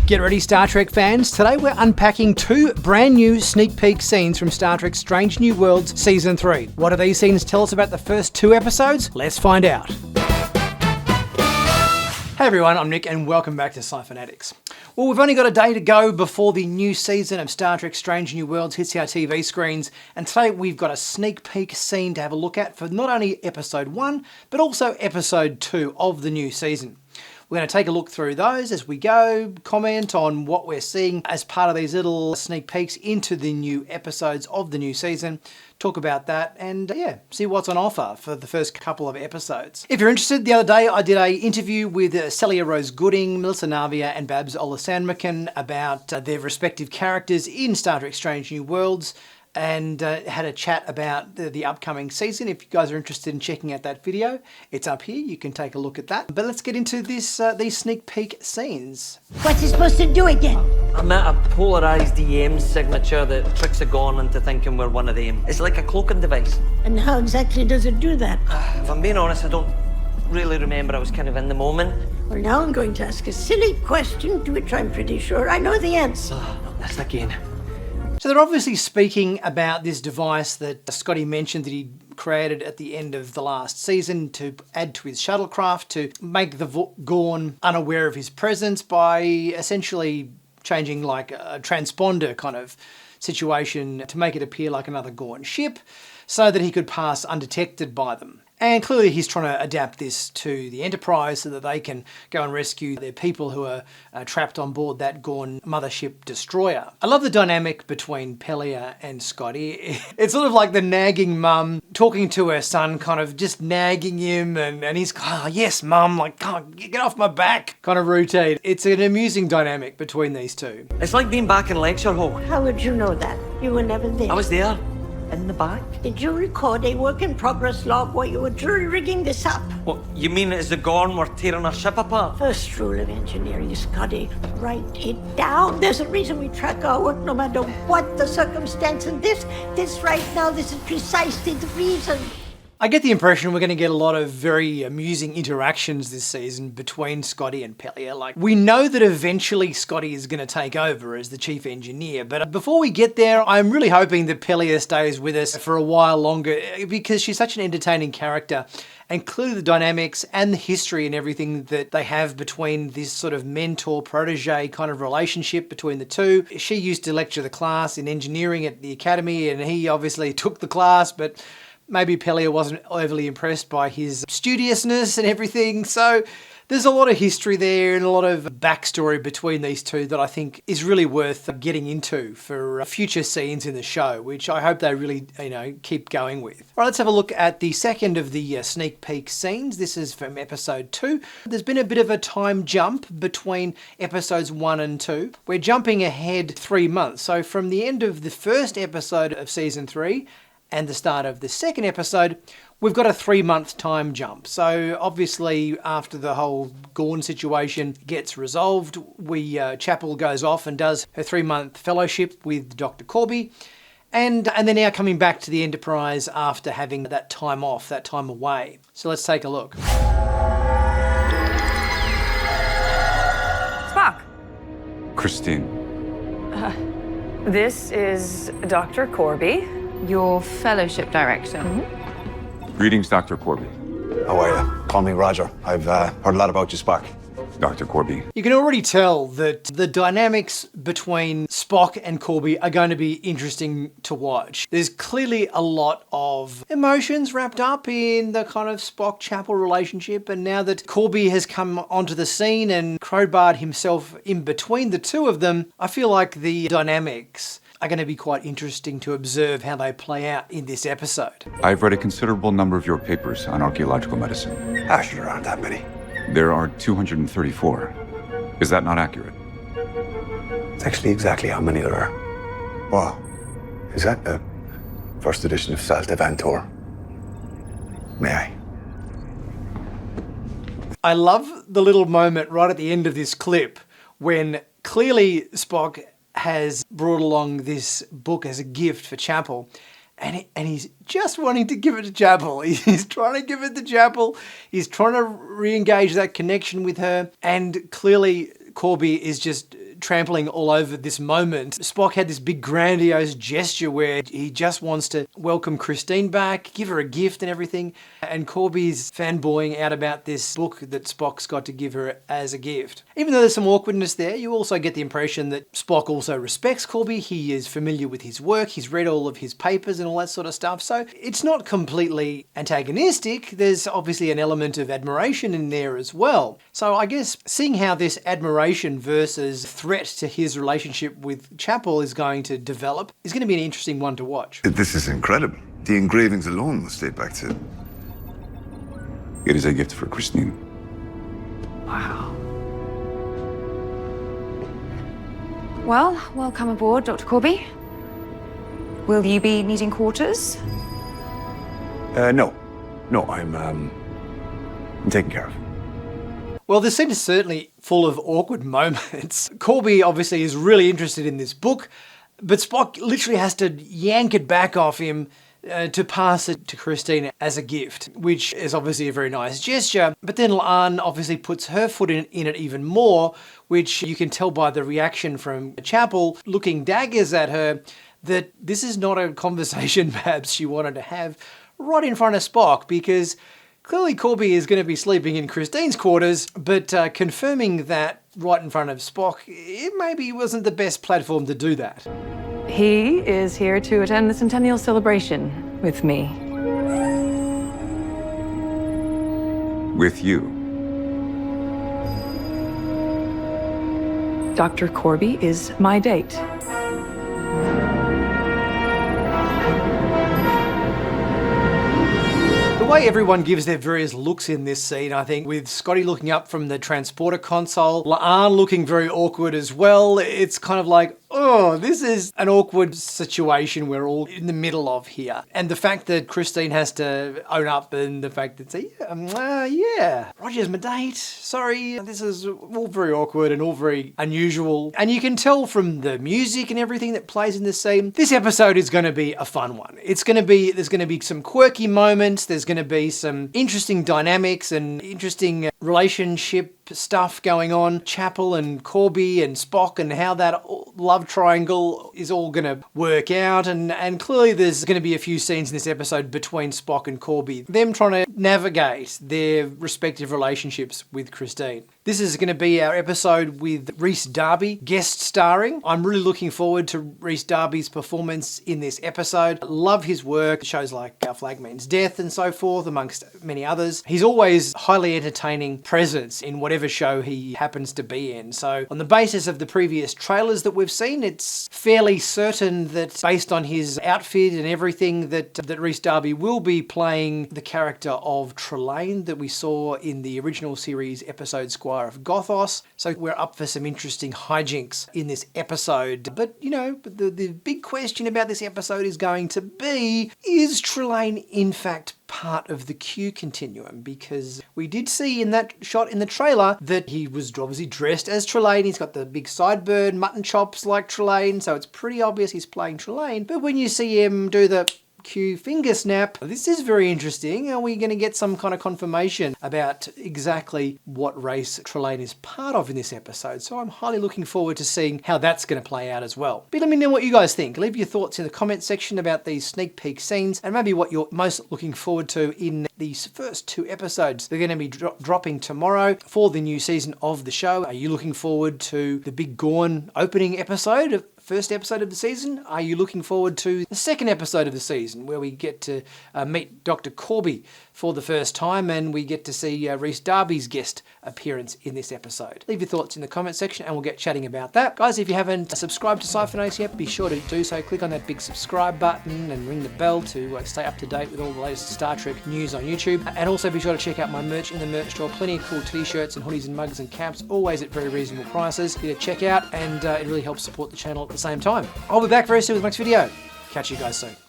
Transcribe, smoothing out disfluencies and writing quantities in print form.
Get ready, Star Trek fans. Today we're unpacking two brand new sneak peek scenes from Star Trek Strange New Worlds Season 3. What do these scenes tell us about the first two episodes? Let's find out. Hey everyone, I'm Nick and welcome back to Sci-Fanatics. Well, we've only got a day to go before the new season of Star Trek Strange New Worlds hits our TV screens, and today we've got a sneak peek scene to have a look at for not only episode 1, but also episode 2 of the new season. We're going to take a look through those as we go, comment on what we're seeing as part of these little sneak peeks into the new episodes of the new season, talk about that, and see what's on offer for the first couple of episodes. If you're interested, the other day I did an interview with Celia Rose Gooding, Melissa Navia and Babs Olasandmakan about their respective characters in Star Trek Strange New Worlds, and had a chat about the upcoming season. If you guys are interested in checking out that video, it's up here. You can take a look at that. But let's get into this these sneak peek scenes. What's he supposed to do again? I met a polarised EM signature that tricks a Gorn into thinking we're one of them. It's like a cloaking device. And how exactly does it do that? If I'm being honest, I don't really remember. I was kind of in the moment. Well, now I'm going to ask a silly question to which I'm pretty sure I know the answer. Not this again. So they're obviously speaking about this device that Scotty mentioned that he created at the end of the last season to add to his shuttlecraft to make the Gorn unaware of his presence by essentially changing like a transponder kind of situation to make it appear like another Gorn ship so that he could pass undetected by them. And clearly he's trying to adapt this to the Enterprise so that they can go and rescue their people who are trapped on board that Gorn mothership destroyer. I love the dynamic between Pelia and Scotty. It's sort of like the nagging mum talking to her son, kind of just nagging him, and he's, oh, yes, mum, like, oh, get off my back, kind of routine. It's an amusing dynamic between these two. It's like being back in lecture hall. How would you know that? You were never there. I was there, in the back. Did you record a work-in-progress log while you were jury-rigging this up? What, you mean as the Gorn were tearing our ship apart? First rule of engineering, Scotty. Write it down. There's a reason we track our work no matter what the circumstance. And this right now, this is precisely the reason. I get the impression we're going to get a lot of very amusing interactions this season between Scotty and Pelia. Like, we know that eventually Scotty is going to take over as the chief engineer, but before we get there, I'm really hoping that Pelia stays with us for a while longer because she's such an entertaining character. And clearly the dynamics and the history and everything that they have between this sort of mentor-protege kind of relationship between the two. She used to lecture the class in engineering at the academy, and he obviously took the class, but maybe Pelia wasn't overly impressed by his studiousness and everything. So there's a lot of history there and a lot of backstory between these two that I think is really worth getting into for future scenes in the show, which I hope they really, keep going with. All right, let's have a look at the second of the sneak peek scenes. This is from episode 2. There's been a bit of a time jump between episodes 1 and 2. We're jumping ahead 3 months. So from the end of the first episode of season 3 and the start of the second episode, we've got a 3-month time jump. So obviously after the whole Gorn situation gets resolved, Chapel goes off and does her 3-month fellowship with Dr. Corby. And they're now coming back to the Enterprise after having that time off, that time away. So let's take a look. Spock. Christine. This is Dr. Corby. Your fellowship director. Greetings, Dr. Corby. How are you? Call me Roger. I've heard a lot about you, Spock. Dr. Corby. You can already tell that the dynamics between Spock and Corby are going to be interesting to watch. There's clearly a lot of emotions wrapped up in the kind of Spock-Chapel relationship, and now that Corby has come onto the scene and crowbarred himself in between the two of them, I feel like the dynamics are going to be quite interesting to observe how they play out in this episode. I've read a considerable number of your papers on archaeological medicine. Actually, there aren't that many. There are 234. Is that not accurate? It's actually exactly how many there are. Wow. Is that the first edition of Salta Vantor? May I? I love the little moment right at the end of this clip when clearly Spock has brought along this book as a gift for Chapel, and he's just wanting to give it to Chapel. He's trying to give it to Chapel. He's trying to re-engage that connection with her, and clearly Corby is just trampling all over this moment, Spock had this big grandiose gesture where he just wants to welcome Christine back, give her a gift and everything, and Corby's fanboying out about this book that Spock's got to give her as a gift. Even though there's some awkwardness there, you also get the impression that Spock also respects Corby. He is familiar with his work, he's read all of his papers and all that sort of stuff, so it's not completely antagonistic. There's obviously an element of admiration in there as well. So I guess seeing how this admiration versus threat to his relationship with Chapel is going to develop is going to be an interesting one to watch. This is incredible. The engravings alone must date back to... It is a gift for Christine. Well, welcome aboard, Dr. Corby. Will you be needing quarters? No. No, I'm taken care of. Well, this scene is certainly full of awkward moments. Corby obviously is really interested in this book, but Spock literally has to yank it back off him to pass it to Christine as a gift, which is obviously a very nice gesture. But then La'an obviously puts her foot in it even more, which you can tell by the reaction from Chapel looking daggers at her that this is not a conversation perhaps she wanted to have right in front of Spock, because clearly Corby is going to be sleeping in Christine's quarters, but confirming that right in front of Spock, it maybe wasn't the best platform to do that. He is here to attend the centennial celebration with me. With you. Dr. Corby is my date. The way everyone gives their various looks in this scene, I think, with Scotty looking up from the transporter console, La'an looking very awkward as well, it's kind of like, oh, this is an awkward situation we're all in the middle of here. And the fact that Christine has to own up, and the fact that, yeah, Roger's my date, sorry, this is all very awkward and all very unusual. And you can tell from the music and everything that plays in this scene, this episode is going to be a fun one. There's going to be some quirky moments, there's going to be some interesting dynamics and interesting relationship stuff going on. Chapel and Corby and Spock and how that love triangle is all going to work out, and clearly there's going to be a few scenes in this episode between Spock and Corby, them trying to navigate their respective relationships with Christine. This is going to be our episode with Rhys Darby guest starring. I'm really looking forward to Rhys Darby's performance in this episode. Love his work, shows like Flag Means Death and so forth, amongst many others. He's always highly entertaining presence in whatever show he happens to be in. So on the basis of the previous trailers that we've seen, it's fairly certain that based on his outfit and everything that Rhys Darby will be playing the character of Trelane that we saw in the original series episode Squire of Gothos. So we're up for some interesting hijinks in this episode. But you know, the big question about this episode is going to be, is Trelane in fact part of the Q continuum? Because we did see in that shot in the trailer that he was obviously dressed as Trelane. He's got the big sideburn, mutton chops like Trelane, so it's pretty obvious he's playing Trelane. But when you see him do the Q finger snap, this is very interesting. Are we going to get some kind of confirmation about exactly what race Trelane is part of in this episode? So I'm highly looking forward to seeing how that's going to play out as well. But let me know what you guys think. Leave your thoughts in the comment section about these sneak peek scenes and maybe what you're most looking forward to in these first 2 episodes. They're going to be dropping tomorrow for the new season of the show. Are you looking forward to the big Gorn opening episode? First episode of the season? Are you looking forward to the second episode of the season where we get to meet Dr. Corby for the first time and we get to see Rhys Darby's guest appearance in this episode? Leave your thoughts in the comment section and we'll get chatting about that. Guys, if you haven't subscribed to Sci-Fi yet, be sure to do so. Click on that big subscribe button and ring the bell to stay up to date with all the latest Star Trek news on YouTube. And also be sure to check out my merch in the merch store. Plenty of cool t-shirts and hoodies and mugs and caps, always at very reasonable prices. Here to check out, and it really helps support the channel at the same time. I'll be back very soon with the next video. Catch you guys soon.